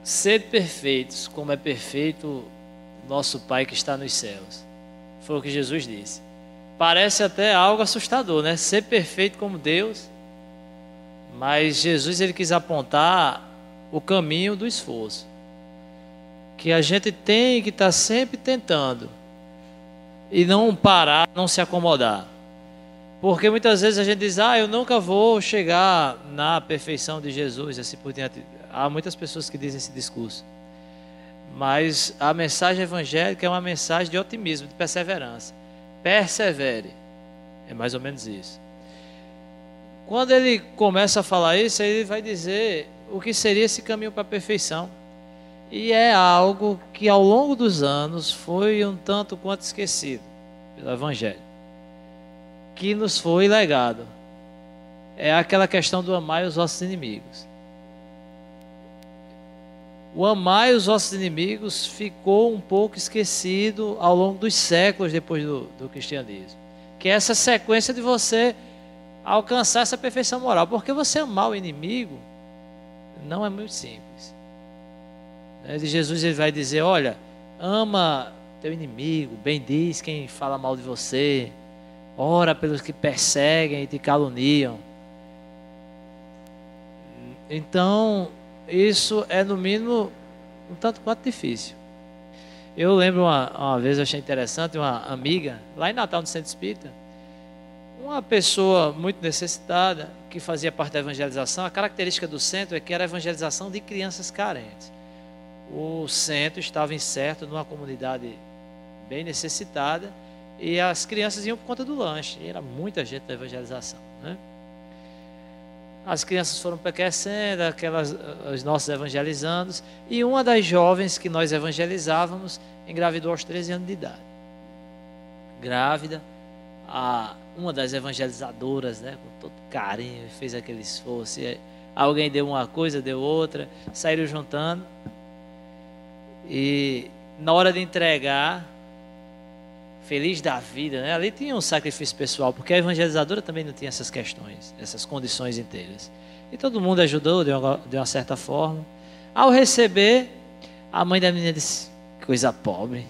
Sede perfeitos, como é perfeito nosso Pai que está nos céus. Foi o que Jesus disse. Parece até algo assustador, né? Ser perfeito como Deus. Mas Jesus, ele quis apontar o caminho do esforço. Que a gente tem que estar sempre tentando. E não parar, não se acomodar. Porque muitas vezes a gente diz, eu nunca vou chegar na perfeição de Jesus, assim por diante. Há muitas pessoas que dizem esse discurso. Mas a mensagem evangélica é uma mensagem de otimismo, de perseverança. Persevere. É mais ou menos isso. Quando ele começa a falar isso, ele vai dizer o que seria esse caminho para a perfeição. E é algo que ao longo dos anos foi um tanto quanto esquecido pelo evangelho, que nos foi legado. É aquela questão do amar os vossos inimigos. O amar os vossos inimigos ficou um pouco esquecido ao longo dos séculos depois do cristianismo. Que é essa sequência de você alcançar essa perfeição moral. Porque você amar o inimigo não é muito simples. De Jesus ele vai dizer, olha, ama teu inimigo, bendiz quem fala mal de você, ora pelos que perseguem e te caluniam. Então, isso é no mínimo um tanto quanto difícil. Eu lembro uma vez, eu achei interessante, uma amiga, lá em Natal, no Centro Espírita, uma pessoa muito necessitada, que fazia parte da evangelização. A característica do centro é que era a evangelização de crianças carentes. O centro estava inserto numa comunidade bem necessitada e as crianças iam por conta do lanche. E era muita gente na evangelização, né? As crianças foram crescendo, os nossos evangelizandos, e uma das jovens que nós evangelizávamos engravidou aos 13 anos de idade. Grávida, uma das evangelizadoras, né, com todo carinho, fez aquele esforço. E alguém deu uma coisa, deu outra, saíram juntando. E na hora de entregar, feliz da vida, né? Ali tinha um sacrifício pessoal, porque a evangelizadora também não tinha essas questões, essas condições inteiras. E todo mundo ajudou de uma certa forma. Ao receber, a mãe da menina disse, coisa pobre.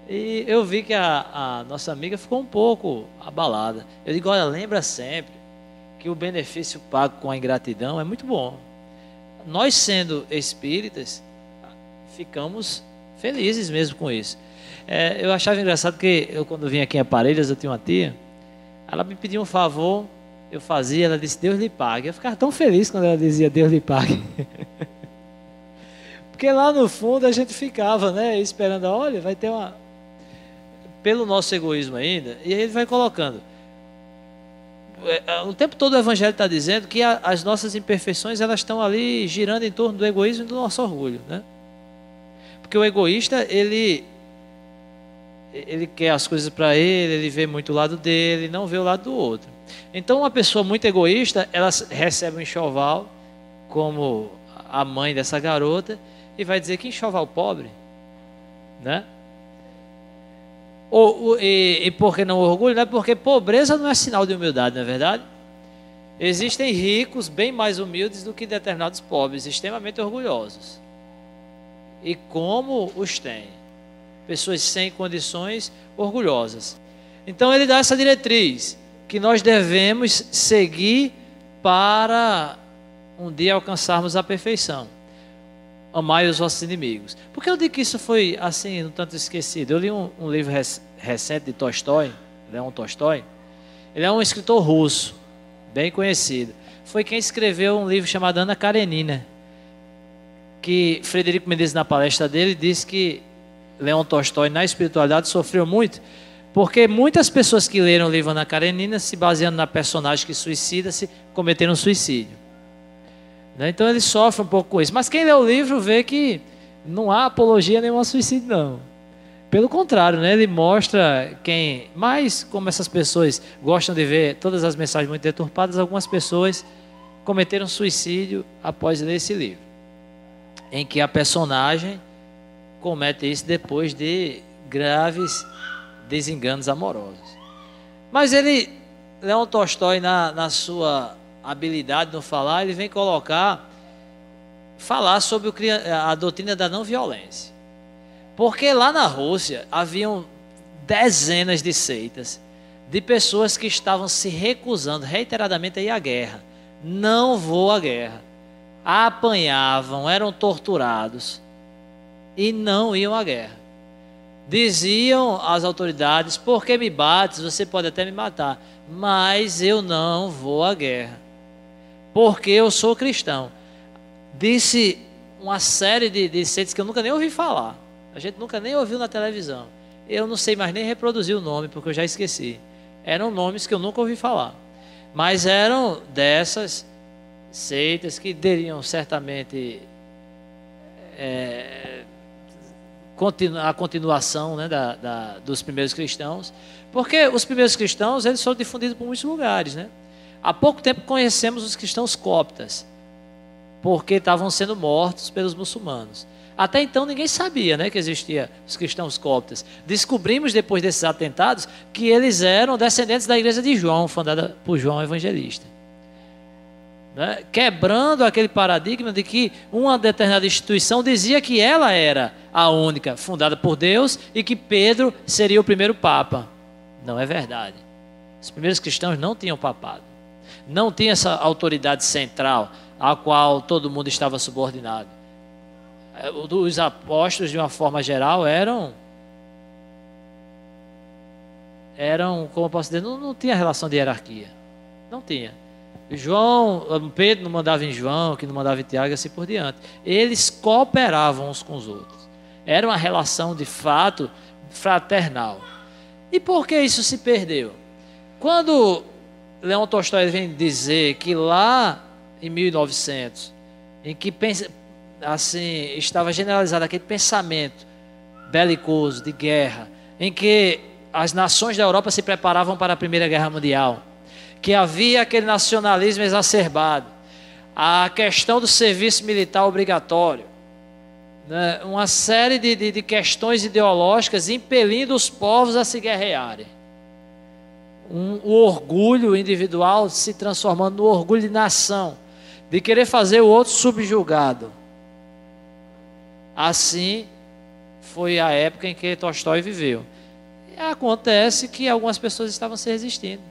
E eu vi que a nossa amiga ficou um pouco abalada. Eu digo, olha, lembra sempre que o benefício pago com a ingratidão é muito bom. Nós, sendo espíritas, ficamos felizes mesmo com isso. Eu achava engraçado que eu, quando vim aqui em Aparelhas, eu tinha uma tia, ela me pediu um favor, eu fazia, ela disse, Deus lhe pague. Eu ficava tão feliz quando ela dizia, Deus lhe pague. Porque lá no fundo a gente ficava, né, esperando, olha, vai ter uma... Pelo nosso egoísmo ainda, e aí ele vai colocando. O tempo todo o Evangelho está dizendo que as nossas imperfeições, elas estão ali girando em torno do egoísmo e do nosso orgulho, né? Porque o egoísta, ele quer as coisas para ele vê muito o lado dele, não vê o lado do outro. Então, uma pessoa muito egoísta, ela recebe um enxoval, como a mãe dessa garota, e vai dizer que enxoval pobre, né? E por que não orgulho? Não é porque pobreza não é sinal de humildade, não é verdade? Existem ricos bem mais humildes do que determinados pobres, extremamente orgulhosos. E como os tem? Pessoas sem condições, orgulhosas. Então ele dá essa diretriz, que nós devemos seguir para um dia alcançarmos a perfeição. Amai os vossos inimigos. Por que eu digo que isso foi assim, um tanto esquecido? Eu li um livro recente de Tolstói, Leon Tolstói. Ele é um escritor russo, bem conhecido. Foi quem escreveu um livro chamado Ana Karenina, que Frederico Menezes, na palestra dele, disse que Leon Tolstói, na espiritualidade, sofreu muito, porque muitas pessoas que leram o livro Ana Karenina, se baseando na personagem que suicida-se, cometeram suicídio. Então ele sofre um pouco com isso. Mas quem lê o livro vê que não há apologia nenhuma ao suicídio, não. Pelo contrário, né? Ele mostra quem... Mas como essas pessoas gostam de ver todas as mensagens muito deturpadas, algumas pessoas cometeram suicídio após ler esse livro, em que a personagem comete isso depois de graves desenganos amorosos. Mas Leon Tolstói, na sua habilidade no falar, ele vem falar sobre a doutrina da não violência. Porque lá na Rússia haviam dezenas de seitas de pessoas que estavam se recusando reiteradamente a ir à guerra. Não vou à guerra. Apanhavam, eram torturados e não iam à guerra. Diziam às autoridades: por que me bates? Você pode até me matar, mas eu não vou à guerra, porque eu sou cristão. Disse uma série de seitas que eu nunca nem ouvi falar. A gente nunca nem ouviu na televisão. Eu não sei mais nem reproduzir o nome, porque eu já esqueci. Eram nomes que eu nunca ouvi falar. Mas eram dessas seitas que teriam certamente a continuação, né, dos primeiros cristãos. Porque os primeiros cristãos, eles foram difundidos por muitos lugares, né? Há pouco tempo conhecemos os cristãos coptas, porque estavam sendo mortos pelos muçulmanos. Até então ninguém sabia, né, que existia os cristãos coptas. Descobrimos depois desses atentados que eles eram descendentes da igreja de João, fundada por João Evangelista, né? Quebrando aquele paradigma de que uma determinada instituição dizia que ela era a única, fundada por Deus, e que Pedro seria o primeiro papa. Não é verdade. Os primeiros cristãos não tinham papado. Não tinha essa autoridade central a qual todo mundo estava subordinado. Os apóstolos, de uma forma geral, eram, como eu posso dizer, não tinha relação de hierarquia. Não tinha. Pedro não mandava em João, que não mandava em Tiago, e assim por diante. Eles cooperavam uns com os outros. Era uma relação, de fato, fraternal. E por que isso se perdeu? Quando Leão Tolstói vem dizer que lá em 1900, em que assim, estava generalizado aquele pensamento belicoso, de guerra, em que as nações da Europa se preparavam para a Primeira Guerra Mundial, que havia aquele nacionalismo exacerbado, a questão do serviço militar obrigatório, né? Uma série de questões ideológicas impelindo os povos a se guerrearem. O orgulho individual se transformando no orgulho de nação, de querer fazer o outro subjugado. Assim foi a época em que Tolstói viveu. E acontece que algumas pessoas estavam se resistindo.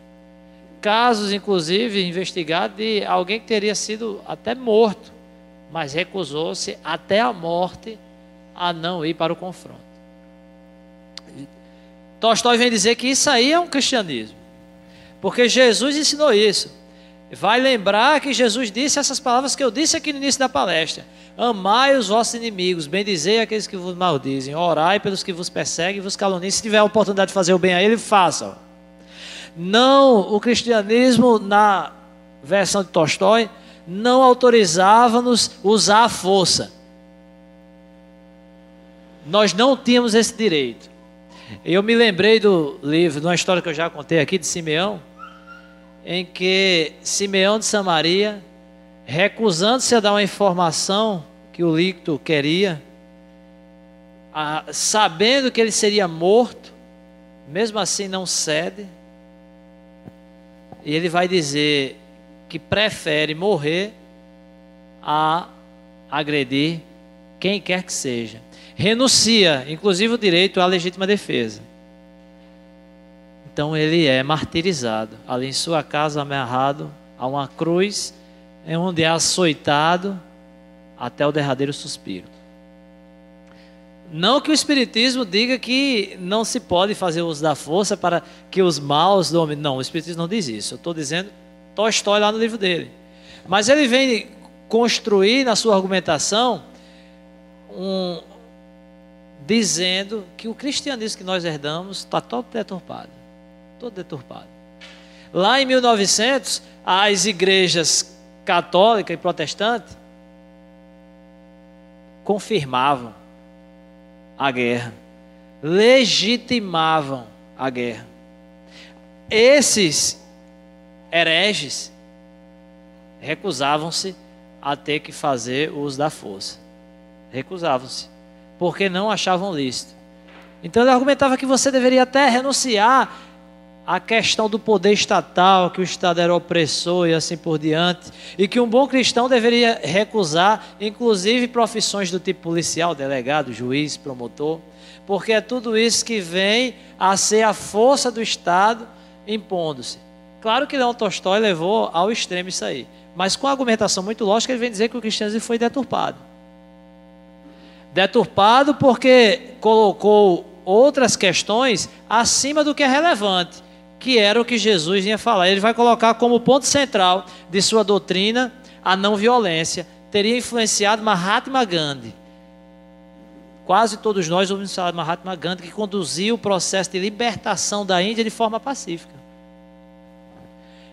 Casos, inclusive, investigados de alguém que teria sido até morto, mas recusou-se até a morte a não ir para o confronto. Tolstói vem dizer que isso aí é um cristianismo, porque Jesus ensinou isso. Vai lembrar que Jesus disse essas palavras que eu disse aqui no início da palestra: amai os vossos inimigos, bendizei aqueles que vos maldizem, orai pelos que vos perseguem e vos caluniam. Se tiver a oportunidade de fazer o bem a ele, façam. Não, o cristianismo, na versão de Tolstói, não autorizava-nos usar a força. Nós não tínhamos esse direito. Eu me lembrei do livro, de uma história que eu já contei aqui, de Simeão, em que Simeão de Samaria, recusando-se a dar uma informação que o líquito queria, sabendo que ele seria morto, mesmo assim não cede, e ele vai dizer que prefere morrer a agredir quem quer que seja. Renuncia, inclusive, o direito à legítima defesa. Então ele é martirizado, ali em sua casa, amarrado a uma cruz, onde é açoitado até o derradeiro suspiro. Não que o Espiritismo diga que não se pode fazer uso da força para que os maus dominem. Não, o Espiritismo não diz isso. Eu estou dizendo Tolstói lá no livro dele. Mas ele vem construir na sua argumentação dizendo que o cristianismo que nós herdamos está todo deturpado. Todo deturpado. Lá em 1900, as igrejas católica e protestante confirmavam a guerra, legitimavam a guerra. Esses hereges recusavam-se a ter que fazer o uso da força. Recusavam-se, porque não achavam lícito. Então ele argumentava que você deveria até renunciar a questão do poder estatal, que o Estado era opressor e assim por diante, e que um bom cristão deveria recusar, inclusive profissões do tipo policial, delegado, juiz, promotor, porque é tudo isso que vem a ser a força do Estado impondo-se. Claro que Leão Tolstói levou ao extremo isso aí, mas com a argumentação muito lógica ele vem dizer que o cristianismo foi deturpado. Deturpado porque colocou outras questões acima do que é relevante, que era o que Jesus ia falar. Ele vai colocar como ponto central de sua doutrina a não violência. Teria influenciado Mahatma Gandhi. Quase todos nós ouvimos falar de Mahatma Gandhi, que conduziu o processo de libertação da Índia de forma pacífica.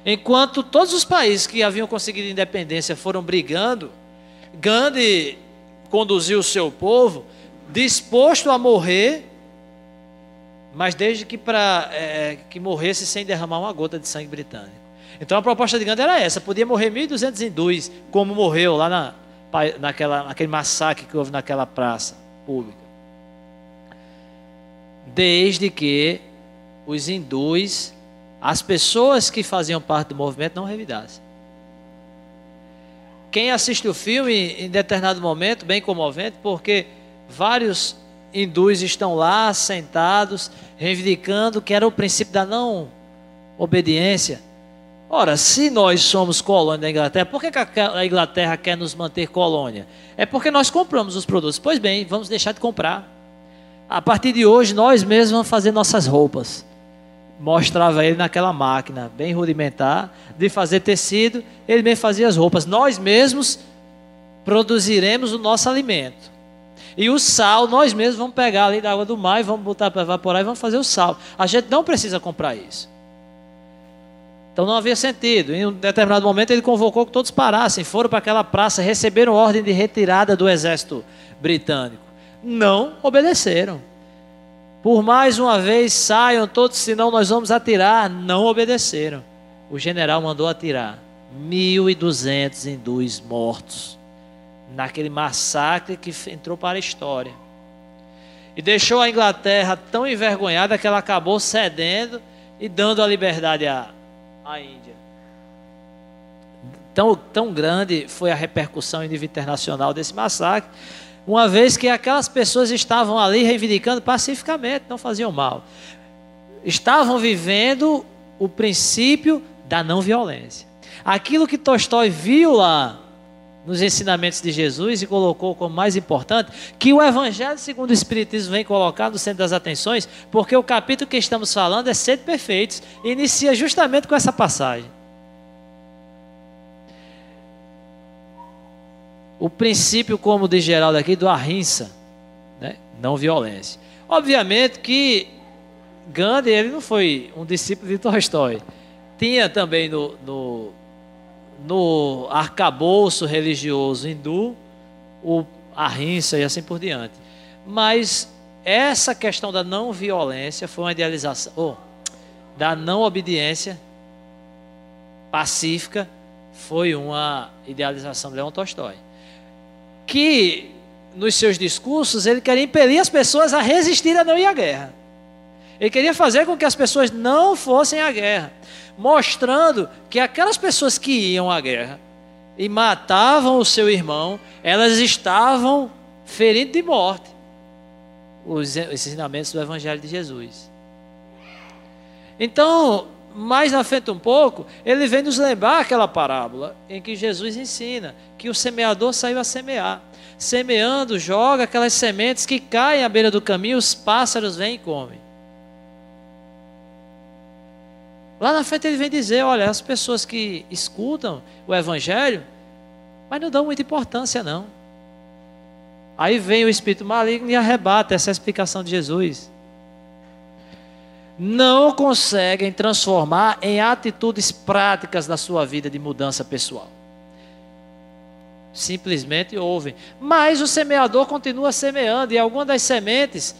Enquanto todos os países que haviam conseguido independência foram brigando, Gandhi conduziu o seu povo disposto a morrer, mas desde que que morresse sem derramar uma gota de sangue britânico. Então a proposta de Gandhi era essa: podia morrer 1.200 hindus, como morreu lá naquele massacre que houve naquela praça pública. Desde que os hindus, as pessoas que faziam parte do movimento, não revidassem. Quem assiste o filme, em determinado momento, bem comovente, porque vários hindus estão lá sentados, reivindicando que era o princípio da não obediência. Ora, se nós somos colônia da Inglaterra, por que a Inglaterra quer nos manter colônia? É porque nós compramos os produtos. Pois bem, vamos deixar de comprar. A partir de hoje, nós mesmos vamos fazer nossas roupas. Mostrava ele naquela máquina bem rudimentar de fazer tecido, ele mesmo fazia as roupas. Nós mesmos produziremos o nosso alimento. E o sal, nós mesmos vamos pegar ali da água do mar e vamos botar para evaporar e vamos fazer o sal. A gente não precisa comprar isso. Então não havia sentido. Em um determinado momento ele convocou que todos parassem, foram para aquela praça, receberam ordem de retirada do exército britânico. Não obedeceram. Por mais uma vez, saiam todos, senão nós vamos atirar. Não obedeceram. O general mandou atirar. 1.200 hindus mortos naquele massacre que entrou para a história. E deixou a Inglaterra tão envergonhada que ela acabou cedendo e dando a liberdade à Índia. Tão grande foi a repercussão em nível internacional desse massacre, uma vez que aquelas pessoas estavam ali reivindicando pacificamente, não faziam mal. Estavam vivendo o princípio da não violência. Aquilo que Tolstói viu lá nos ensinamentos de Jesus e colocou como mais importante, que o Evangelho segundo o Espiritismo vem colocar no centro das atenções, porque o capítulo que estamos falando é Sede Perfeitos, e inicia justamente com essa passagem. O princípio, como diz Geraldo aqui, do ahimsa, né? Não violência. Obviamente que Gandhi, ele não foi um discípulo de Tolstói. Tinha também no arcabouço religioso hindu o ahimsa e assim por diante. Mas essa questão da não violência foi uma idealização, da não obediência pacífica, foi uma idealização de Leão Tolstói, que nos seus discursos ele queria impelir as pessoas a resistir a não ir à guerra. Ele queria fazer com que as pessoas não fossem à guerra, mostrando que aquelas pessoas que iam à guerra e matavam o seu irmão, elas estavam ferindo de morte os ensinamentos do Evangelho de Jesus. Então, mais na frente um pouco, ele vem nos lembrar aquela parábola em que Jesus ensina que o semeador saiu a semear. Semeando, joga aquelas sementes que caem à beira do caminho, os pássaros vêm e comem. Lá na frente ele vem dizer, olha, as pessoas que escutam o Evangelho, mas não dão muita importância não. Aí vem o espírito maligno e arrebata essa explicação de Jesus. Não conseguem transformar em atitudes práticas da sua vida de mudança pessoal. Simplesmente ouvem. Mas o semeador continua semeando e alguma das sementes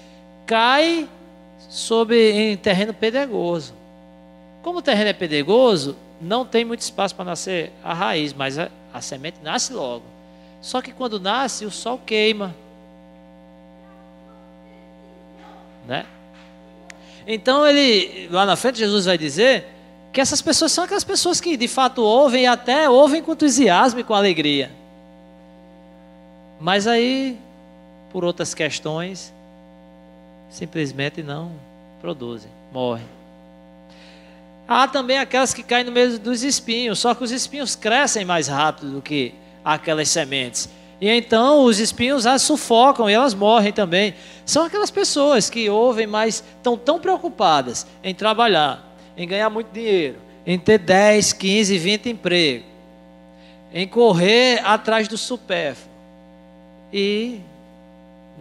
cai em terreno pedregoso. Como o terreno é pedregoso, não tem muito espaço para nascer a raiz, mas a semente nasce logo. Só que quando nasce, o sol queima. Né? Então lá na frente Jesus vai dizer que essas pessoas são aquelas pessoas que de fato ouvem e até ouvem com entusiasmo e com alegria. Mas aí, por outras questões, simplesmente não produzem, morrem. Há também aquelas que caem no meio dos espinhos, só que os espinhos crescem mais rápido do que aquelas sementes. E então os espinhos as sufocam e elas morrem também. São aquelas pessoas que ouvem, mas estão tão preocupadas em trabalhar, em ganhar muito dinheiro, em ter 10, 15, 20 empregos, em correr atrás do supérfluo e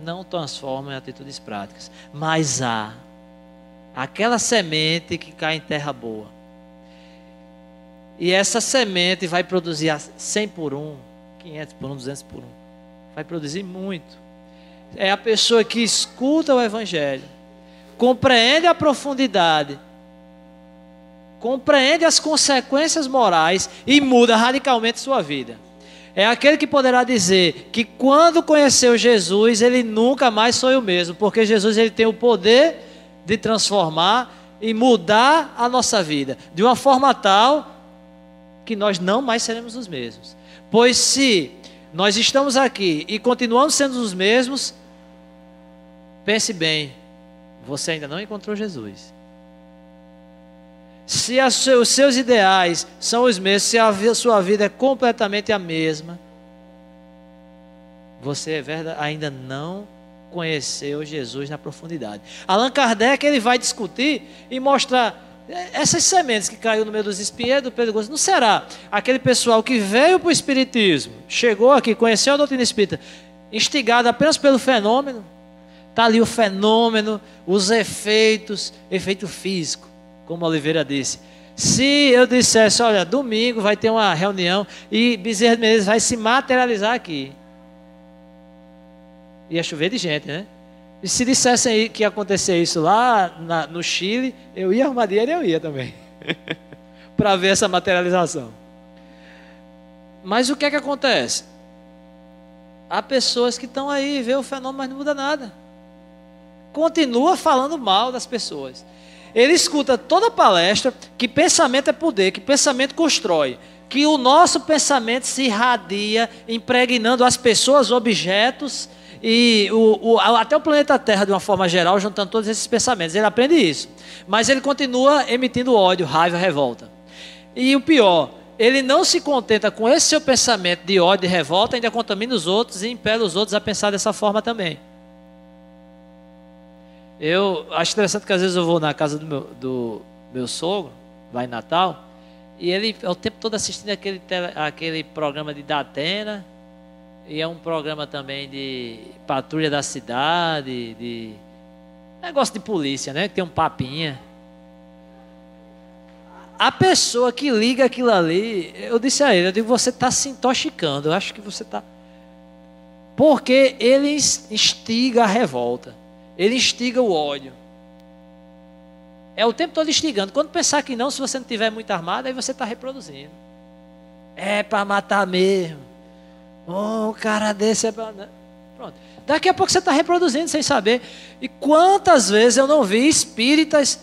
não transformam em atitudes práticas. Mas há aquela semente que cai em terra boa. E essa semente vai produzir 100 por 1, 500 por 1, 200 por 1. Vai produzir muito. É a pessoa que escuta o Evangelho, compreende a profundidade, compreende as consequências morais e muda radicalmente sua vida. É aquele que poderá dizer que quando conheceu Jesus, ele nunca mais foi o mesmo, porque Jesus ele tem o poder de transformar e mudar a nossa vida de uma forma tal que nós não mais seremos os mesmos. Pois se nós estamos aqui e continuamos sendo os mesmos, pense bem, você ainda não encontrou Jesus. Se os seus ideais são os mesmos, se a sua vida é completamente a mesma, você ainda não conheceu Jesus na profundidade. Allan Kardec ele vai discutir e mostrar essas sementes que caiu no meio dos espinheiros do Pedro Gomes. Não será aquele pessoal que veio para o Espiritismo, chegou aqui, conheceu a doutrina espírita, instigado apenas pelo fenômeno? Está ali o fenômeno, os efeitos, efeito físico, como Oliveira disse. Se eu dissesse, olha, domingo vai ter uma reunião e Bezerra de Menezes vai se materializar aqui, ia chover de gente, né? E se dissessem que ia acontecer isso lá no Chile, eu ia arrumar dinheiro e eu ia também. Para ver essa materialização. Mas o que é que acontece? Há pessoas que estão aí, vê o fenômeno, mas não muda nada. Continua falando mal das pessoas. Ele escuta toda palestra que pensamento é poder, que pensamento constrói, que o nosso pensamento se irradia, impregnando as pessoas, objetos, e até o planeta Terra, de uma forma geral, juntando todos esses pensamentos. Ele aprende isso. Mas ele continua emitindo ódio, raiva, revolta. E o pior, ele não se contenta com esse seu pensamento de ódio e revolta, ainda contamina os outros e impele os outros a pensar dessa forma também. Eu acho interessante que às vezes eu vou na casa do meu sogro, vai em Natal, e ele é o tempo todo assistindo aquele programa de Datena, e é um programa também de patrulha da cidade, de negócio de polícia, né? Que tem um papinha. A pessoa que liga aquilo ali, eu disse a ele, eu digo, você está se intoxicando, eu acho que você está... Porque ele instiga a revolta, ele instiga o ódio. É o tempo todo instigando. Quando pensar que não, se você não tiver muito armado, aí você está reproduzindo. É para matar mesmo. Oh, o cara desse é para... Pronto. Daqui a pouco você está reproduzindo sem saber. E quantas vezes eu não vi espíritas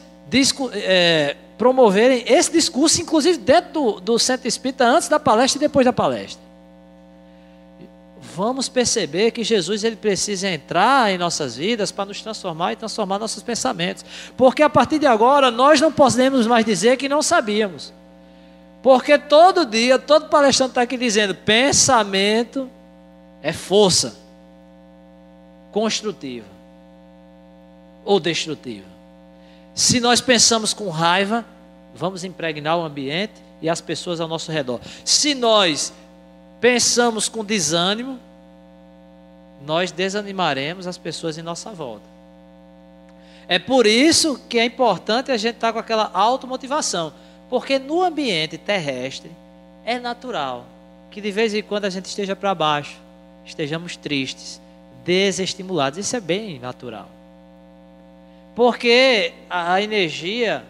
promoverem esse discurso, inclusive dentro do centro espírita, antes da palestra e depois da palestra. Vamos perceber que Jesus ele precisa entrar em nossas vidas para nos transformar e transformar nossos pensamentos. Porque a partir de agora nós não podemos mais dizer que não sabíamos. Porque todo dia, todo palestrante está aqui dizendo, pensamento é força construtiva ou destrutiva. Se nós pensamos com raiva, vamos impregnar o ambiente e as pessoas ao nosso redor. Se nós pensamos com desânimo, nós desanimaremos as pessoas em nossa volta. É por isso que é importante a gente estar com aquela automotivação. Porque no ambiente terrestre é natural que de vez em quando a gente esteja para baixo, estejamos tristes, desestimulados. Isso é bem natural. Porque a energia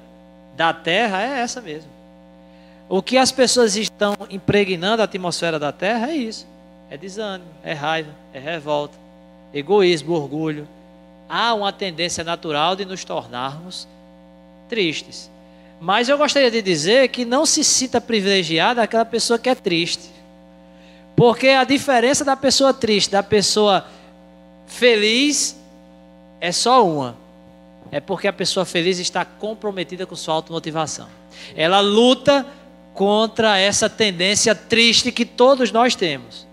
da Terra é essa mesmo. O que as pessoas estão impregnando a atmosfera da Terra é isso. É desânimo, é raiva, é revolta, egoísmo, orgulho. Há uma tendência natural de nos tornarmos tristes. Mas eu gostaria de dizer que não se sinta privilegiada aquela pessoa que é triste. Porque a diferença da pessoa triste, da pessoa feliz, é só uma. É porque a pessoa feliz está comprometida com sua automotivação. Ela luta contra essa tendência triste que todos nós temos.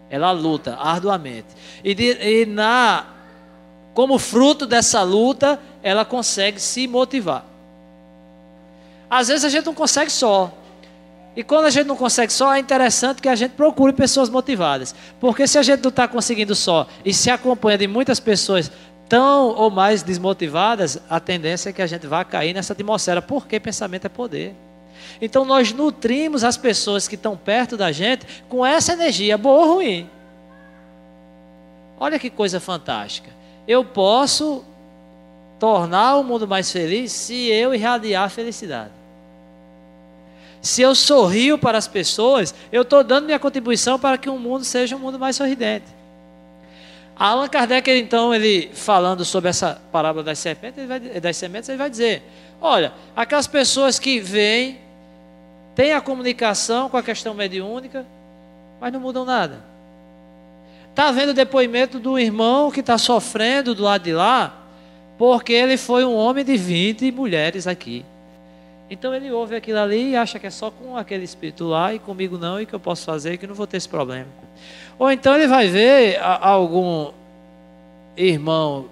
Ela luta arduamente. Como fruto dessa luta, ela consegue se motivar. Às vezes a gente não consegue só. E quando a gente não consegue só, é interessante que a gente procure pessoas motivadas. Porque se a gente não está conseguindo só e se acompanha de muitas pessoas tão ou mais desmotivadas, a tendência é que a gente vá cair nessa atmosfera. Porque pensamento é poder. Então nós nutrimos as pessoas que estão perto da gente com essa energia, boa ou ruim. Olha que coisa fantástica. Eu posso tornar o mundo mais feliz se eu irradiar a felicidade. Se eu sorrio para as pessoas, eu estou dando minha contribuição para que o mundo seja um mundo mais sorridente. Allan Kardec, então, ele falando sobre essa parábola das sementes, ele vai dizer, olha, aquelas pessoas que vêm, têm a comunicação com a questão mediúnica, mas não mudam nada. Está vendo o depoimento do irmão que está sofrendo do lado de lá, porque ele foi um homem de 20 mulheres aqui. Então ele ouve aquilo ali e acha que é só com aquele espírito lá e comigo não, e que eu posso fazer e que não vou ter esse problema. Ou então ele vai ver algum irmão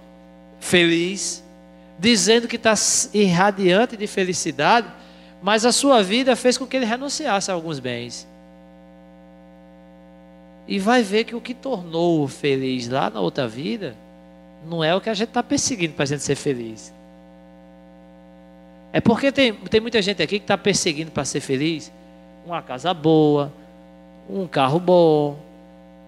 feliz, dizendo que está irradiante de felicidade, mas a sua vida fez com que ele renunciasse a alguns bens. E vai ver que o que tornou-o feliz lá na outra vida, não é o que a gente está perseguindo para a gente ser feliz. É porque tem muita gente aqui que está perseguindo para ser feliz uma casa boa, um carro bom,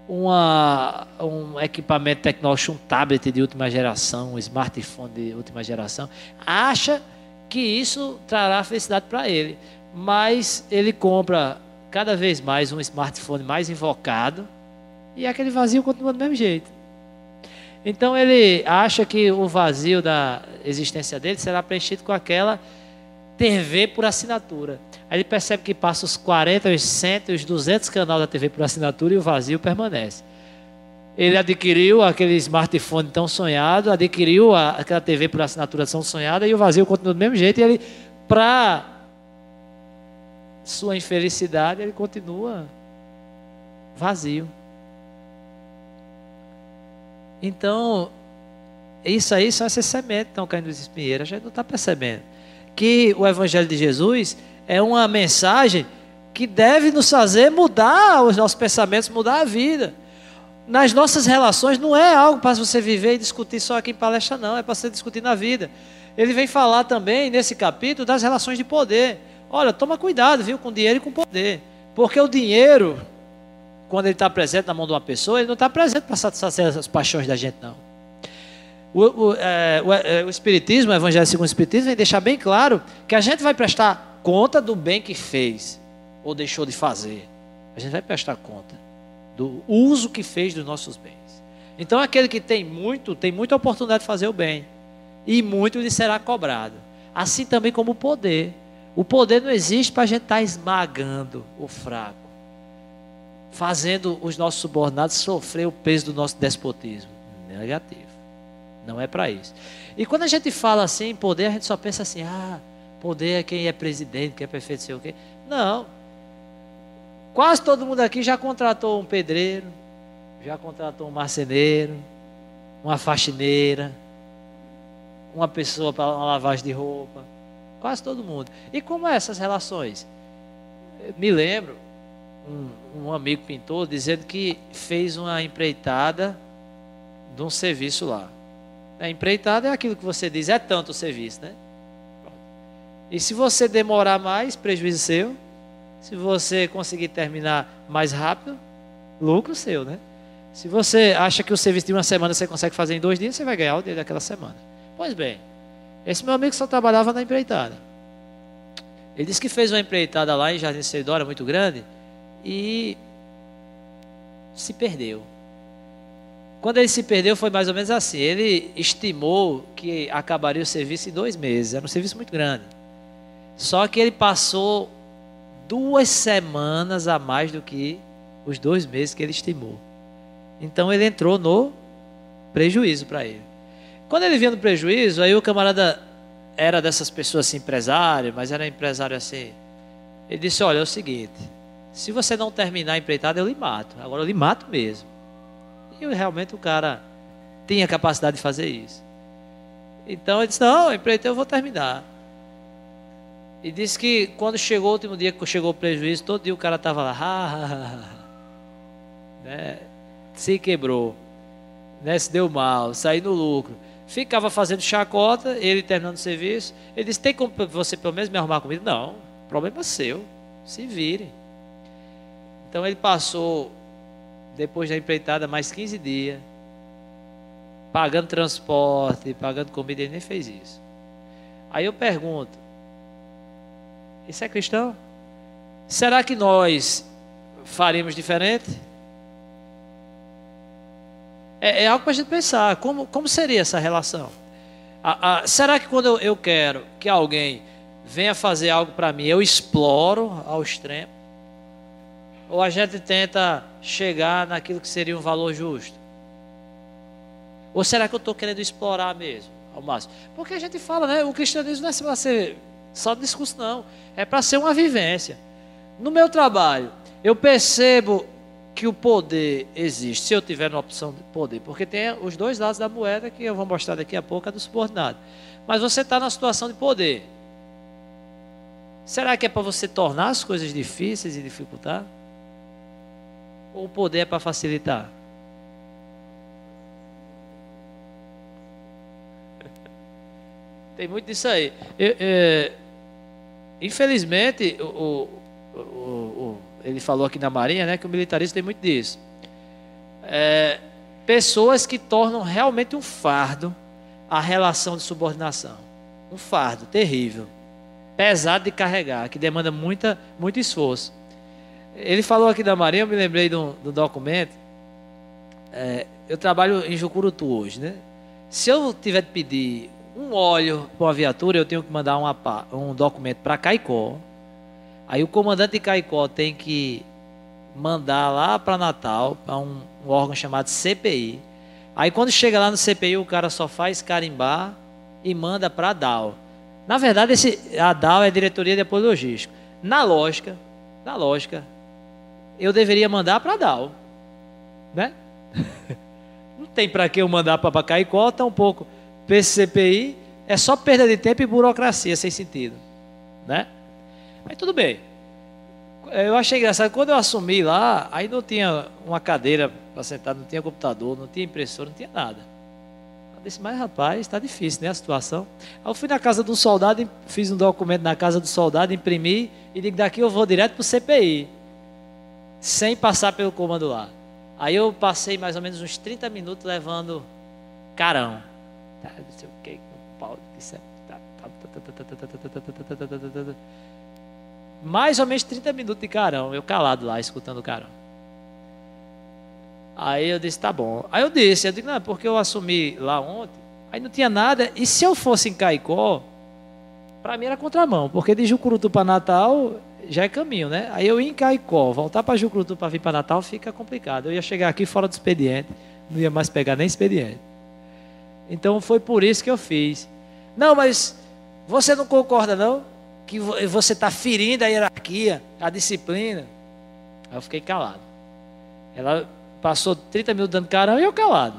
um equipamento tecnológico, um tablet de última geração, um smartphone de última geração. Acha que isso trará felicidade para ele. Mas ele compra cada vez mais um smartphone mais invocado e aquele vazio continua do mesmo jeito. Então ele acha que o vazio da existência dele será preenchido com aquela TV por assinatura. Aí ele percebe que passa os 40, os 100, os 200 canais da TV por assinatura e o vazio permanece. Ele adquiriu aquele smartphone tão sonhado, adquiriu aquela TV por assinatura tão sonhada e o vazio continua do mesmo jeito. E ele, para sua infelicidade, ele continua vazio. Então, isso aí são essas sementes que estão caindo nos espinheiros. A gente não está percebendo que o Evangelho de Jesus é uma mensagem que deve nos fazer mudar os nossos pensamentos, mudar a vida. Nas nossas relações não é algo para você viver e discutir só aqui em palestra, não. É para você discutir na vida. Ele vem falar também, nesse capítulo, das relações de poder. Olha, toma cuidado, viu, com dinheiro e com poder. Porque o dinheiro, quando ele está presente na mão de uma pessoa, ele não está presente para satisfazer as paixões da gente, não. O Espiritismo, o Evangelho segundo o Espiritismo, vem deixar bem claro que a gente vai prestar conta do bem que fez ou deixou de fazer. A gente vai prestar conta do uso que fez dos nossos bens. Então aquele que tem muita oportunidade de fazer o bem, e muito lhe será cobrado. Assim também como o poder. O poder não existe para a gente estar esmagando o fraco, fazendo os nossos subordinados sofrer o peso do nosso despotismo. Negativo. Não é para isso. E quando a gente fala assim em poder, a gente só pensa assim, poder é quem é presidente, quem é prefeito, sei o quê. Não. Quase todo mundo aqui já contratou um pedreiro, já contratou um marceneiro, uma faxineira, uma pessoa para uma lavagem de roupa. Quase todo mundo. E como é essas relações? Eu me lembro, um amigo pintor dizendo que fez uma empreitada de um serviço lá. A empreitada é aquilo que você diz, é tanto o serviço, né? E se você demorar mais, prejuízo seu. Se você conseguir terminar mais rápido, lucro seu, né? Se você acha que o serviço de uma semana você consegue fazer em 2 dias, você vai ganhar o dele daquela semana. Pois bem, esse meu amigo só trabalhava na empreitada. Ele disse que fez uma empreitada lá em Jardim Seidora, muito grande, e se perdeu. Quando ele se perdeu foi mais ou menos assim. Ele estimou que acabaria o serviço em 2 meses. Era um serviço muito grande. Só que ele passou 2 semanas a mais do que os 2 meses que ele estimou. Então ele entrou no prejuízo para ele. Quando ele vinha no prejuízo, aí o camarada era dessas pessoas assim, empresário, mas era empresário assim. Ele disse, olha, é o seguinte, se você não terminar a empreitada, eu lhe mato. Agora eu lhe mato mesmo. E realmente o cara tinha capacidade de fazer isso. Então ele disse, não, empreitei, eu vou terminar. E disse que quando chegou o último dia, que chegou o prejuízo, todo dia o cara estava lá, né? Se quebrou, né? Se deu mal, saiu no lucro. Ficava fazendo chacota, ele terminando o serviço. Ele disse, tem como você pelo menos me arrumar comida? Não, problema seu, se vire. Então ele passou, depois da empreitada, mais 15 dias, pagando transporte, pagando comida, ele nem fez isso. Aí eu pergunto, isso é cristão? Será que nós faríamos diferente? É algo para a gente pensar, como seria essa relação? Será que quando eu quero que alguém venha fazer algo para mim, eu exploro ao extremo? Ou a gente tenta chegar naquilo que seria um valor justo? Ou será que eu estou querendo explorar mesmo, ao máximo? Porque a gente fala, né? O cristianismo não é para ser só discurso, não. É para ser uma vivência. No meu trabalho, eu percebo que o poder existe, se eu tiver uma opção de poder, porque tem os 2 lados da moeda que eu vou mostrar daqui a pouco, é do subordinado. Mas você está na situação de poder. Será que é para você tornar as coisas difíceis e dificultar? Ou o poder é para facilitar? Tem muito disso aí. Infelizmente, ele falou aqui na Marinha, né, que o militarismo tem muito disso. Pessoas que tornam realmente um fardo a relação de subordinação. Um fardo terrível, pesado de carregar, que demanda muito esforço. Ele falou aqui da Marinha, eu me lembrei do documento. Eu trabalho em Jucurutu hoje, né? Se eu tiver de pedir um óleo para uma viatura, eu tenho que mandar um documento para Caicó. Aí o comandante de Caicó tem que mandar lá para Natal, para um órgão chamado CPI. Aí quando chega lá no CPI, o cara só faz carimbar e manda para a DAO. Na verdade, a DAO é a Diretoria de Apoio Logístico. Na lógica, eu deveria mandar para a DAO, né? Não tem para que eu mandar para Caicó, tampouco para esse CPI. É só perda de tempo e burocracia sem sentido, né? Mas tudo bem. Eu achei engraçado, quando eu assumi lá, aí não tinha uma cadeira para sentar, não tinha computador, não tinha impressora, não tinha nada. Eu disse, mas rapaz, está difícil, né, a situação. Aí eu fui na casa de um soldado, fiz um documento na casa do soldado, imprimi e digo, daqui eu vou direto para o CPI, sem passar pelo comando lá. Aí eu passei mais ou menos uns 30 minutos levando carão. Tá, não sei o que, com pau, mais ou menos 30 minutos de carão, eu calado lá, escutando o carão. Aí eu disse, tá bom. Aí eu digo, não, porque eu assumi lá ontem, aí não tinha nada, e se eu fosse em Caicó, para mim era contramão, porque de Jucurutu para Natal já é caminho, né? Aí eu ia em Caicó, voltar para Jucurutu para vir para Natal fica complicado. Eu ia chegar aqui fora do expediente, não ia mais pegar nem expediente. Então foi por isso que eu fiz. Não, mas você não concorda não? Que você está ferindo a hierarquia, a disciplina. Aí eu fiquei calado. Ela passou 30 minutos dando carão e eu calado.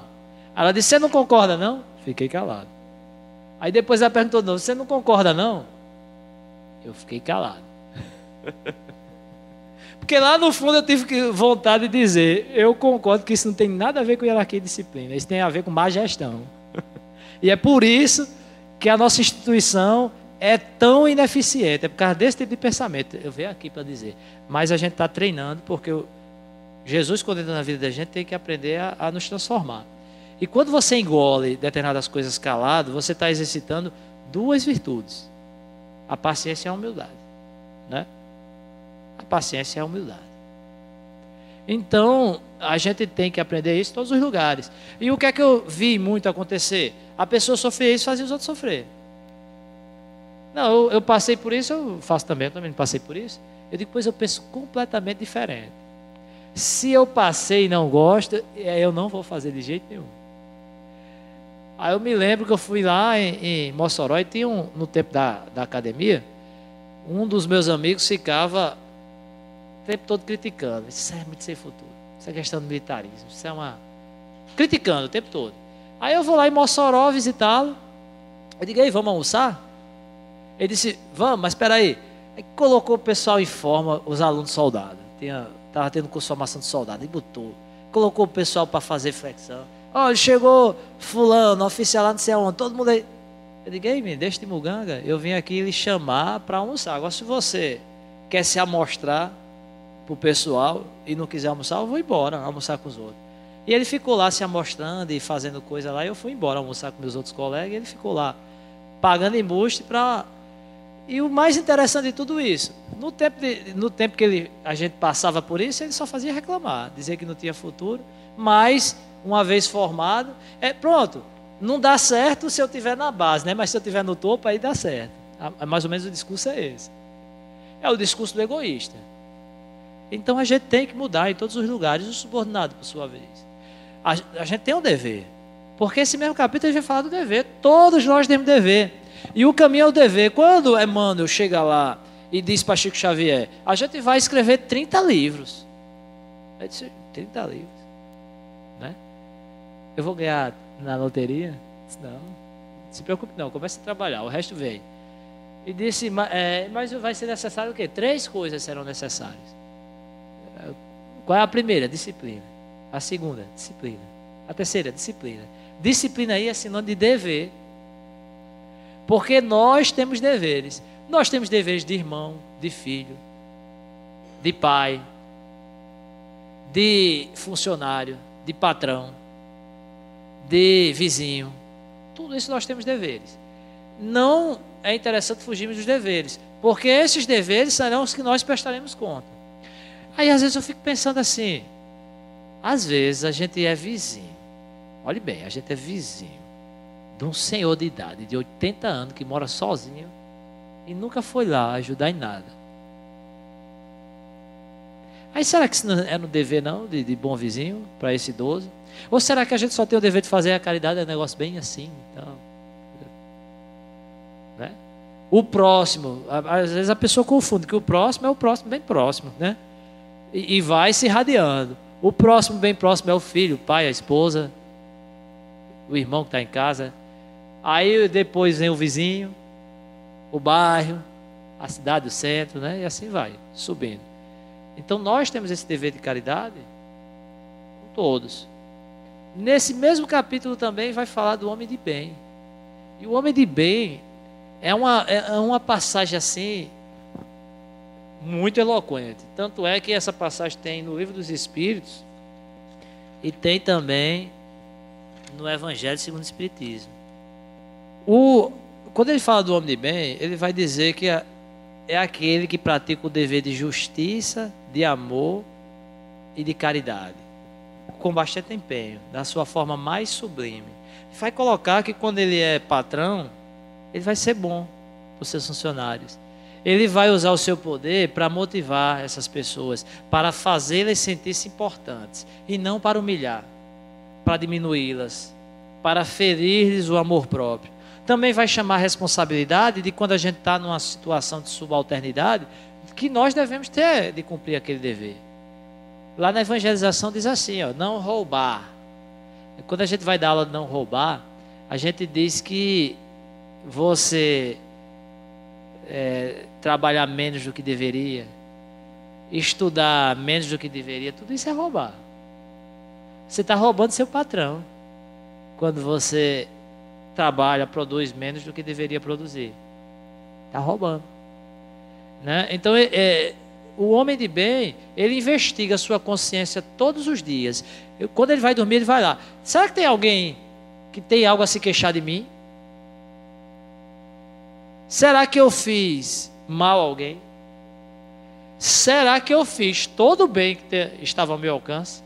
Ela disse, você não concorda não? Fiquei calado. Aí depois ela perguntou, não, você não concorda não? Eu fiquei calado. Porque lá no fundo eu tive vontade de dizer, eu concordo que isso não tem nada a ver com hierarquia e disciplina, isso tem a ver com má gestão. E é por isso que a nossa instituição é tão ineficiente, é por causa desse tipo de pensamento. Eu venho aqui para dizer, mas a gente está treinando, porque Jesus, quando entra na vida da gente, tem que aprender a nos transformar. E quando você engole determinadas coisas calado, você está exercitando 2 virtudes. A paciência e a humildade, né? A paciência e a humildade. Então, a gente tem que aprender isso em todos os lugares. E o que é que eu vi muito acontecer? A pessoa sofria isso e fazia os outros sofrer. Não, eu passei por isso, eu faço também, eu também passei por isso. Eu digo, pois eu penso completamente diferente. Se eu passei e não gosto, eu não vou fazer de jeito nenhum. Aí eu me lembro que eu fui lá em Mossoró e tinha no tempo da academia, um dos meus amigos ficava o tempo todo criticando. Isso é muito sem futuro. Isso é questão do militarismo. Isso é uma... Criticando o tempo todo. Aí eu vou lá em Mossoró visitá-lo. Eu digo, aí, vamos almoçar? Ele disse, vamos, mas espera aí. Aí colocou o pessoal em forma, os alunos soldados. Estava tendo curso de formação de soldado. E botou. Colocou o pessoal para fazer flexão. Olha, chegou fulano, oficial lá, não sei aonde. Todo mundo aí. Eu digo, ei, menino, deixa de muganga. Eu vim aqui lhe chamar para almoçar. Agora, se você quer se amostrar para o pessoal e não quiser almoçar, eu vou embora, almoçar com os outros. E ele ficou lá se amostrando e fazendo coisa lá. E eu fui embora almoçar com meus outros colegas. E ele ficou lá pagando embuste para... E o mais interessante de tudo isso, no tempo que a gente passava por isso, ele só fazia reclamar, dizer que não tinha futuro, mas uma vez formado, pronto, não dá certo se eu estiver na base, né? Mas se eu estiver no topo, aí dá certo. Mais ou menos o discurso é esse. É o discurso do egoísta. Então a gente tem que mudar em todos os lugares, o subordinado, por sua vez. A gente tem um dever, porque esse mesmo capítulo a gente vai falar do dever, todos nós temos dever. E o caminho é o dever. Quando Emmanuel chega lá e diz para Chico Xavier, a gente vai escrever 30 livros. Ele disse, 30 livros, né? Eu vou ganhar na loteria? Disse, não se preocupe não, comece a trabalhar, o resto vem. E disse, mas vai ser necessário o quê? 3 coisas serão necessárias. Qual é a primeira? Disciplina. A segunda, disciplina. A terceira, disciplina. Disciplina aí é sinônimo de dever. Porque nós temos deveres. Nós temos deveres de irmão, de filho, de pai, de funcionário, de patrão, de vizinho. Tudo isso nós temos deveres. Não é interessante fugirmos dos deveres, porque esses deveres serão os que nós prestaremos conta. Aí às vezes eu fico pensando assim, às vezes a gente é vizinho. Olhe bem, a gente é vizinho de um senhor de idade, de 80 anos, que mora sozinho e nunca foi lá ajudar em nada. Aí será que isso não é no dever não, de bom vizinho, para esse idoso? Ou será que a gente só tem o dever de fazer a caridade, é um negócio bem assim, então, né? O próximo, às vezes a pessoa confunde que o próximo é o próximo bem próximo, né? E vai se irradiando. O próximo bem próximo é o filho, o pai, a esposa, o irmão que está em casa. Aí depois vem o vizinho, o bairro, a cidade, o centro, né? E assim vai, subindo. Então nós temos esse dever de caridade com todos. Nesse mesmo capítulo também vai falar do homem de bem. E o homem de bem é uma passagem assim, muito eloquente. Tanto é que essa passagem tem no Livro dos Espíritos e tem também no Evangelho segundo o Espiritismo. Quando ele fala do homem de bem, ele vai dizer que é aquele que pratica o dever de justiça, de amor e de caridade, com bastante empenho, da sua forma mais sublime. Vai colocar que quando ele é patrão, ele vai ser bom para os seus funcionários. Ele vai usar o seu poder para motivar essas pessoas, para fazê-las sentir-se importantes, e não para humilhar, para diminuí-las, para ferir-lhes o amor próprio. Também vai chamar a responsabilidade de quando a gente está numa situação de subalternidade, que nós devemos ter de cumprir aquele dever. Lá na evangelização diz assim, ó, não roubar. Quando a gente vai dar aula de não roubar, a gente diz que você trabalhar menos do que deveria, estudar menos do que deveria, tudo isso é roubar. Você está roubando seu patrão quando você trabalha, produz menos do que deveria produzir. Está roubando, né? Então, o homem de bem, ele investiga a sua consciência todos os dias. Quando ele vai dormir, ele vai lá. Será que tem alguém que tem algo a se queixar de mim? Será que eu fiz mal a alguém? Será que eu fiz todo o bem que estava ao meu alcance?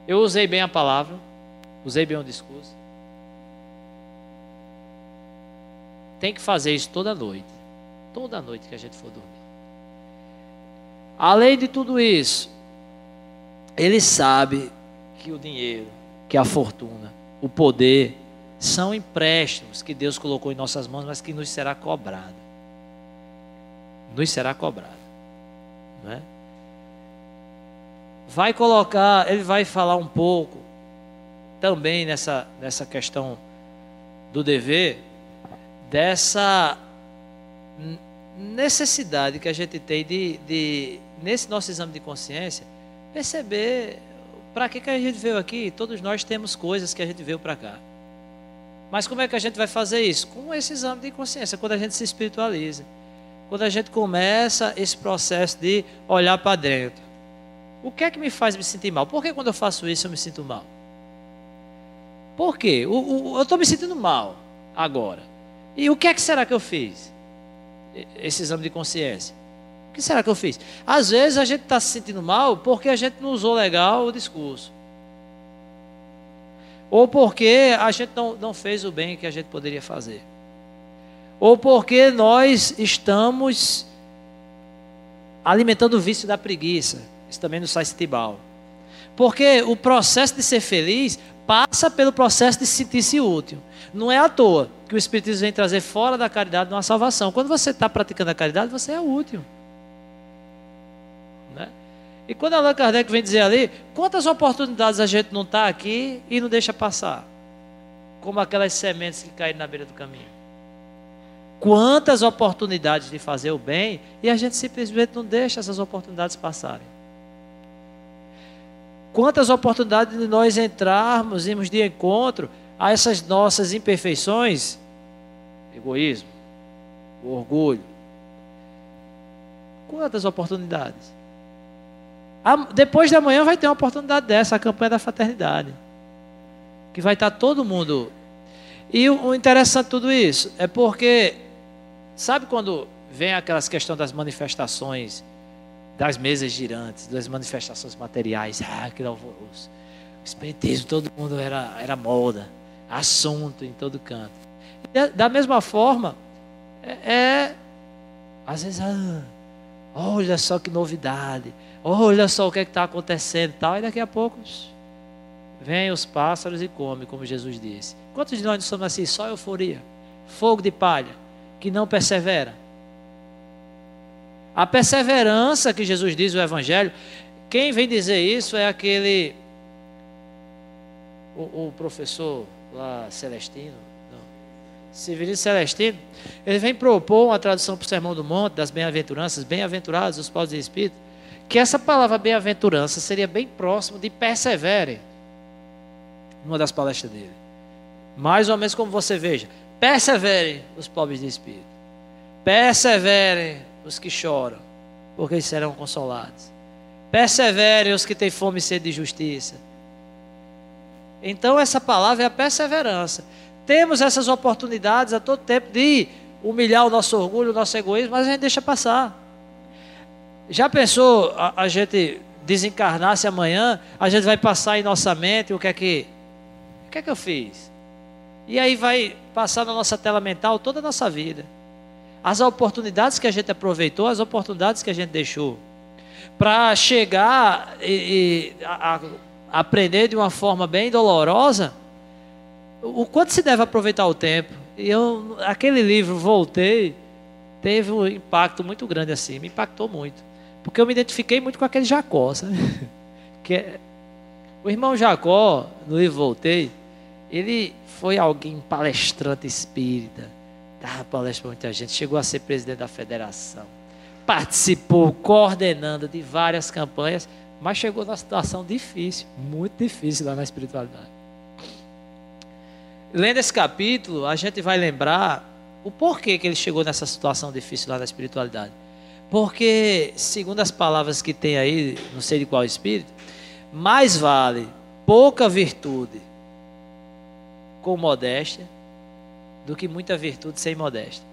Eu usei bem a palavra, usei bem o discurso. Tem que fazer isso toda noite que a gente for dormir. Além de tudo isso, ele sabe que o dinheiro, que a fortuna, o poder, são empréstimos que Deus colocou em nossas mãos, mas que nos será cobrado. Nos será cobrado. Não é? Ele vai falar um pouco também nessa questão do dever, dessa necessidade que a gente tem de nesse nosso exame de consciência, perceber para que a gente veio aqui. Todos nós temos coisas que a gente veio para cá. Mas como é que a gente vai fazer isso? Com esse exame de consciência, quando a gente se espiritualiza. Quando a gente começa esse processo de olhar para dentro. O que é que me faz me sentir mal? Por que quando eu faço isso eu me sinto mal? Por quê? Eu estou me sentindo mal agora. E o que é que será que eu fiz? Esse exame de consciência. O que será que eu fiz? Às vezes a gente está se sentindo mal porque a gente não usou legal o discurso. Ou porque a gente não fez o bem que a gente poderia fazer. Ou porque nós estamos alimentando o vício da preguiça. Isso também nos faz sentir mal. Porque o processo de ser feliz passa pelo processo de sentir-se útil. Não é à toa que o Espiritismo vem trazer fora da caridade uma salvação. Quando você está praticando a caridade, você é útil. Né? E quando Allan Kardec vem dizer ali, quantas oportunidades a gente não está aqui e não deixa passar? Como aquelas sementes que caíram na beira do caminho. Quantas oportunidades de fazer o bem e a gente simplesmente não deixa essas oportunidades passarem. Quantas oportunidades de nós irmos de encontro a essas nossas imperfeições, egoísmo, o orgulho. Quantas oportunidades? Depois de amanhã vai ter uma oportunidade dessa, a campanha da fraternidade, que vai estar todo mundo. E o interessante de tudo isso é porque, sabe quando vem aquelas questões das manifestações, das mesas girantes, das manifestações materiais, aquele alvoroço. O espiritismo, todo mundo era moda, assunto em todo canto. E da mesma forma, às vezes, olha só que novidade, olha só o que está acontecendo e tal, e daqui a pouco vem os pássaros e come, como Jesus disse. Quantos de nós não somos assim? Só euforia, fogo de palha, que não persevera. A perseverança que Jesus diz no Evangelho, quem vem dizer isso é aquele, o professor lá, Celestino, Severino Celestino, ele vem propor uma tradução para o Sermão do Monte, das bem-aventuranças, bem-aventurados os pobres de espírito, que essa palavra bem-aventurança seria bem próximo de persevere, numa das palestras dele. Mais ou menos como você veja, perseverem os pobres de espírito, perseverem os que choram, porque eles serão consolados. Perseverem os que têm fome e sede de justiça. Então essa palavra é a perseverança. Temos essas oportunidades a todo tempo de humilhar o nosso orgulho, o nosso egoísmo, mas a gente deixa passar. Já pensou a gente desencarnar-se amanhã, a gente vai passar em nossa mente o que é que eu fiz? E aí vai passar na nossa tela mental toda a nossa vida. As oportunidades que a gente aproveitou, as oportunidades que a gente deixou, para chegar e aprender de uma forma bem dolorosa, o quanto se deve aproveitar o tempo. E aquele livro, Voltei, teve um impacto muito grande assim, me impactou muito, porque eu me identifiquei muito com aquele Jacó, sabe? O irmão Jacó, no livro Voltei, ele foi alguém palestrante espírita, dava palestra para muita gente, chegou a ser presidente da federação, participou, coordenando de várias campanhas, mas chegou numa situação difícil, muito difícil lá na espiritualidade. Lendo esse capítulo, a gente vai lembrar o porquê que ele chegou nessa situação difícil lá na espiritualidade. Porque, segundo as palavras que tem aí, não sei de qual espírito, mais vale pouca virtude com modéstia do que muita virtude sem modéstia.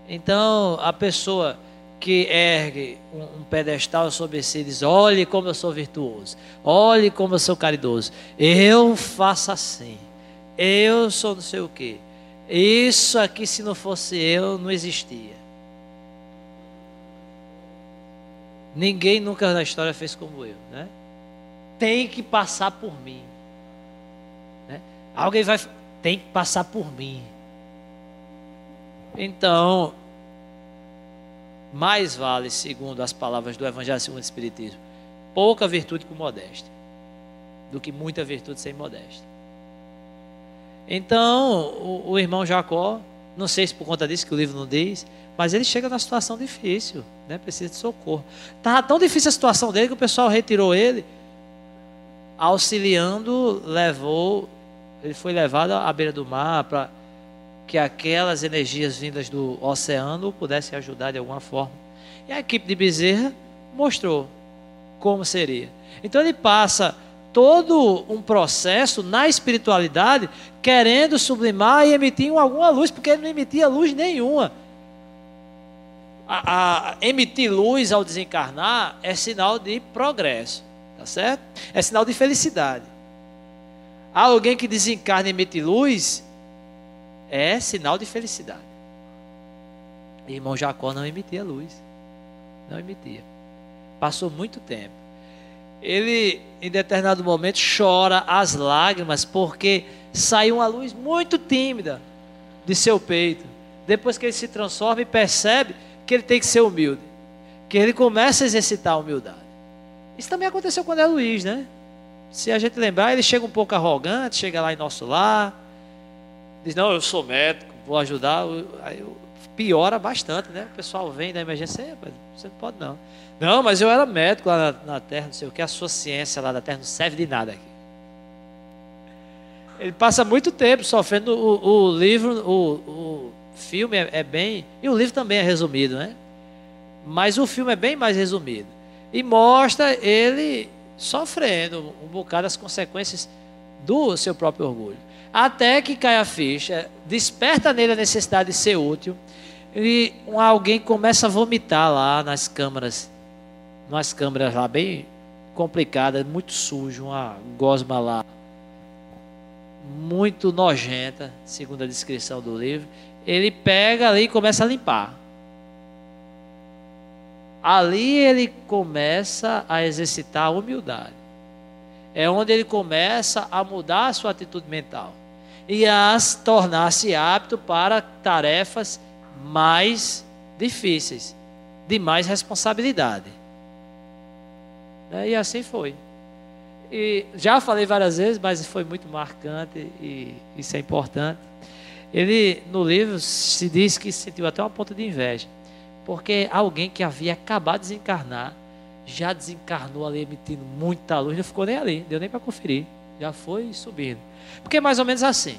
Então, a pessoa que ergue um pedestal sobre si diz: olhe como eu sou virtuoso, olhe como eu sou caridoso, eu faço assim, eu sou não sei o quê, isso aqui se não fosse eu não existia. Ninguém nunca na história fez como eu, né? Tem que passar por mim, né? Tem que passar por mim. Então, mais vale, segundo as palavras do Evangelho segundo o Espiritismo, pouca virtude com modéstia, do que muita virtude sem modéstia. Então, o irmão Jacó, não sei se por conta disso que o livro não diz, mas ele chega numa situação difícil, né? Precisa de socorro. Estava tão difícil a situação dele que o pessoal retirou ele, auxiliando, ele foi levado à beira do mar para que aquelas energias vindas do oceano pudessem ajudar de alguma forma. E a equipe de Bezerra mostrou como seria. Então ele passa todo um processo na espiritualidade, querendo sublimar e emitir alguma luz, porque ele não emitia luz nenhuma. Emitir luz ao desencarnar é sinal de progresso, tá certo? É sinal de felicidade. Alguém que desencarna e emite luz é sinal de felicidade. E irmão Jacó não emitia luz. Não emitia. Passou muito tempo. Ele, em determinado momento, chora as lágrimas porque saiu uma luz muito tímida de seu peito. Depois que ele se transforma e percebe que ele tem que ser humilde, que ele começa a exercitar a humildade. Isso também aconteceu com André Luiz, né? Se a gente lembrar, ele chega um pouco arrogante, chega lá em nosso lar, diz: não, eu sou médico, vou ajudar. Aí piora bastante, né? O pessoal vem da emergência: você não pode não. Não, mas eu era médico lá na Terra, não sei o que, a sua ciência lá da Terra não serve de nada aqui. Ele passa muito tempo sofrendo. O livro, o filme é bem... E o livro também é resumido, né? Mas o filme é bem mais resumido. E mostra ele sofrendo um bocado as consequências do seu próprio orgulho. Até que cai a ficha, desperta nele a necessidade de ser útil, e alguém começa a vomitar lá nas câmaras lá bem complicadas, muito sujo, uma gosma lá muito nojenta, segundo a descrição do livro. Ele pega ali e começa a limpar. Ali ele começa a exercitar a humildade. É onde ele começa a mudar a sua atitude mental e a tornar-se apto para tarefas mais difíceis, de mais responsabilidade. E assim foi. E já falei várias vezes, mas foi muito marcante e isso é importante. Ele, no livro, se diz que sentiu até uma ponta de inveja, porque alguém que havia acabado de desencarnar, já desencarnou ali emitindo muita luz, não ficou nem ali, deu nem para conferir, já foi subindo. Porque é mais ou menos assim,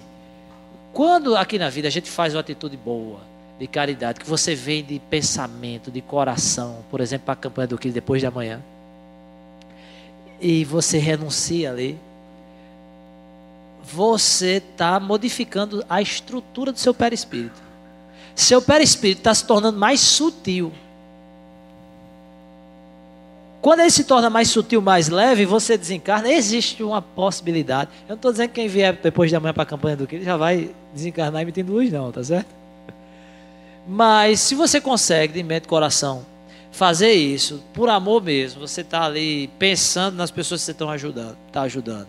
quando aqui na vida a gente faz uma atitude boa, de caridade, que você vem de pensamento, de coração, por exemplo, para a campanha do Quilo depois de amanhã, e você renuncia ali, você está modificando a estrutura do seu perispírito. Seu perispírito está se tornando mais sutil. Quando ele se torna mais sutil, mais leve, você desencarna, existe uma possibilidade. Eu não estou dizendo que quem vier depois de amanhã para a campanha do Quilo já vai desencarnar emitindo luz, não, tá certo? Mas se você consegue, de mente e coração, fazer isso, por amor mesmo, você está ali pensando nas pessoas que você está ajudando.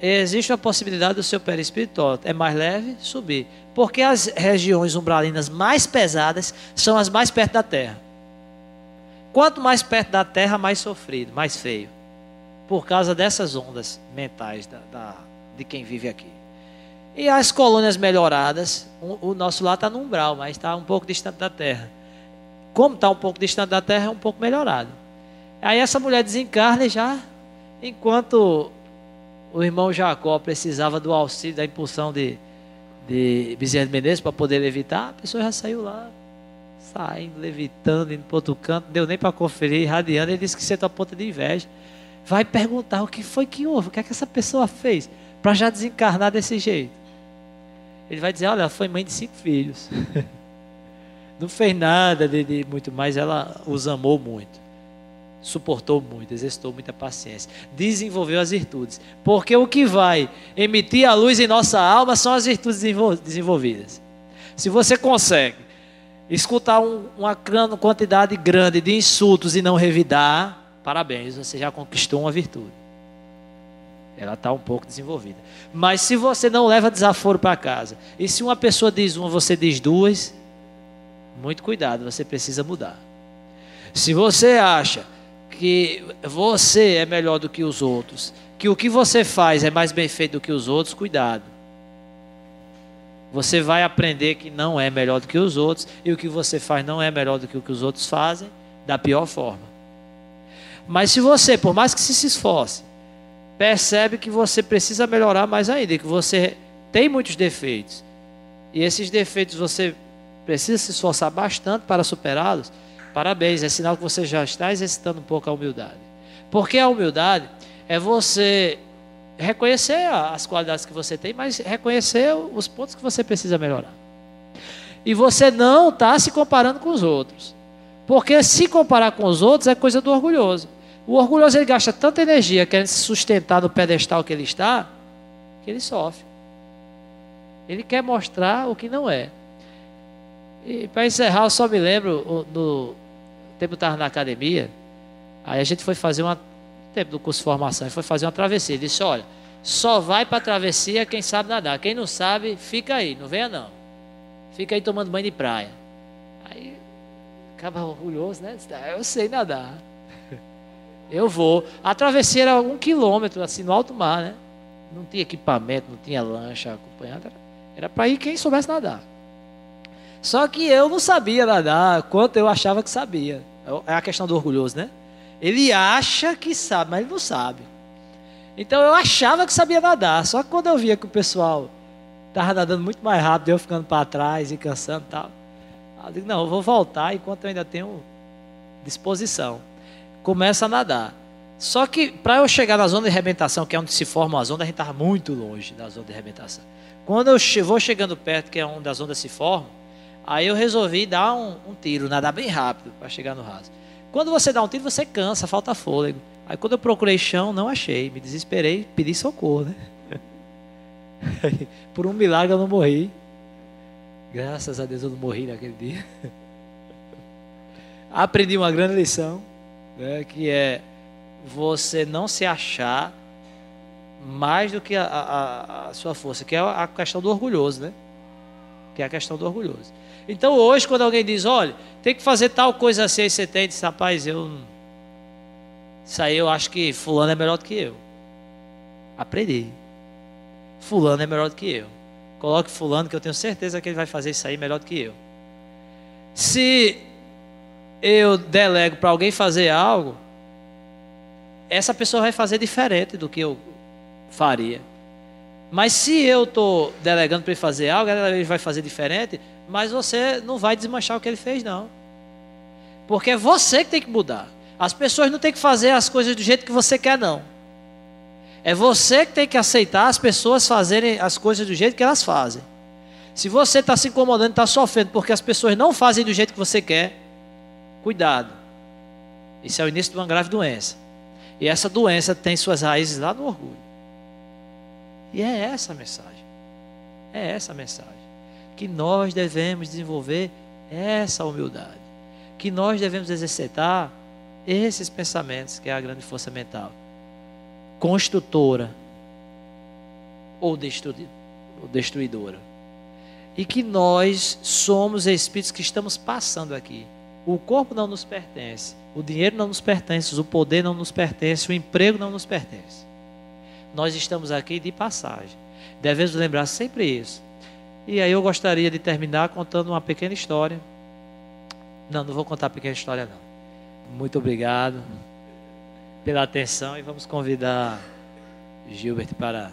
Existe a possibilidade do seu perispírito, é mais leve, subir. Porque as regiões umbralinas mais pesadas são as mais perto da Terra. Quanto mais perto da Terra, mais sofrido, mais feio. Por causa dessas ondas mentais de quem vive aqui. E as colônias melhoradas, o nosso lar está no umbral, mas está um pouco distante da Terra. Como está um pouco distante da Terra, é um pouco melhorado. Aí essa mulher desencarna e já, enquanto o irmão Jacó precisava do auxílio, da impulsão de Bezerra de Menezes para poder levitar, a pessoa já saiu lá, saindo, levitando, indo para outro canto, não deu nem para conferir, irradiando. Ele disse que sentou a ponta de inveja. Vai perguntar o que foi que houve, o que é que essa pessoa fez para já desencarnar desse jeito. Ele vai dizer: olha, ela foi mãe de 5 filhos. Não fez nada de muito mais, ela os amou muito. Suportou muito, exercitou muita paciência. Desenvolveu as virtudes. Porque o que vai emitir a luz em nossa alma são as virtudes desenvolvidas. Se você consegue escutar uma quantidade grande de insultos e não revidar, parabéns, você já conquistou uma virtude. Ela está um pouco desenvolvida. Mas se você não leva desaforo para casa, e se uma pessoa diz uma, você diz duas, muito cuidado, você precisa mudar. Se você acha que você é melhor do que os outros, que o que você faz é mais bem feito do que os outros, cuidado. Você vai aprender que não é melhor do que os outros, e o que você faz não é melhor do que o que os outros fazem, da pior forma. Mas se você, por mais que se esforce, percebe que você precisa melhorar mais ainda, que você tem muitos defeitos, e esses defeitos você precisa se esforçar bastante para superá-los, parabéns, é sinal que você já está exercitando um pouco a humildade. Porque a humildade é você reconhecer as qualidades que você tem, mas reconhecer os pontos que você precisa melhorar. E você não está se comparando com os outros. Porque se comparar com os outros é coisa do orgulhoso. O orgulhoso, ele gasta tanta energia querendo se sustentar no pedestal que ele está, que ele sofre. Ele quer mostrar o que não é. E para encerrar, eu só me lembro, no tempo eu estava na academia, aí a gente foi fazer no tempo do curso de formação, foi fazer uma travessia. Ele disse, olha, só vai para a travessia quem sabe nadar. Quem não sabe, fica aí, não venha não. Fica aí tomando banho de praia. Aí, acaba orgulhoso, né? Eu sei nadar. Eu vou. A travessia era 1 quilômetro, assim, no alto mar, né? Não tinha equipamento, não tinha lancha acompanhada. Era para ir quem soubesse nadar. Só que eu não sabia nadar, quanto eu achava que sabia. É a questão do orgulhoso, né? Ele acha que sabe, mas ele não sabe. Então eu achava que sabia nadar. Só que quando eu via que o pessoal estava nadando muito mais rápido, eu ficando para trás e cansando e tal, eu digo, não, eu vou voltar enquanto eu ainda tenho disposição. Começa a nadar. Só que para eu chegar na zona de arrebentação, que é onde se forma as ondas, a gente estava muito longe da zona de arrebentação. Quando eu vou chegando perto, que é onde as ondas se formam, aí eu resolvi dar um tiro, nadar bem rápido para chegar no raso. Quando você dá um tiro, você cansa, falta fôlego. Aí quando eu procurei chão, não achei. Me desesperei, pedi socorro, né? Por um milagre eu não morri. Graças a Deus eu não morri naquele dia. Aprendi uma grande lição, né, que é você não se achar mais do que a sua força, que é a questão do orgulhoso, né? Que é a questão do orgulhoso. Então hoje, quando alguém diz, olha, tem que fazer tal coisa assim, aí você tem, diz, rapaz, isso aí eu acho que fulano é melhor do que eu. Aprendi. Fulano é melhor do que eu. Coloque fulano, que eu tenho certeza que ele vai fazer isso aí melhor do que eu. Se eu delego para alguém fazer algo, essa pessoa vai fazer diferente do que eu faria. Mas se eu estou delegando para ele fazer algo, ele vai fazer diferente, mas você não vai desmanchar o que ele fez, não. Porque é você que tem que mudar. As pessoas não têm que fazer as coisas do jeito que você quer, não. É você que tem que aceitar as pessoas fazerem as coisas do jeito que elas fazem. Se você está se incomodando, está sofrendo porque as pessoas não fazem do jeito que você quer, cuidado. Isso é o início de uma grave doença. E essa doença tem suas raízes lá no orgulho. E é essa a mensagem. É essa a mensagem. Que nós devemos desenvolver essa humildade. Que nós devemos exercitar esses pensamentos, que é a grande força mental. Construtora ou destruidora. E que nós somos espíritos que estamos passando aqui. O corpo não nos pertence, o dinheiro não nos pertence, o poder não nos pertence, o emprego não nos pertence. Nós estamos aqui de passagem. Devemos lembrar sempre isso. E aí eu gostaria de terminar contando uma pequena história. Não vou contar a pequena história não. Muito obrigado pela atenção e vamos convidar Gilbert para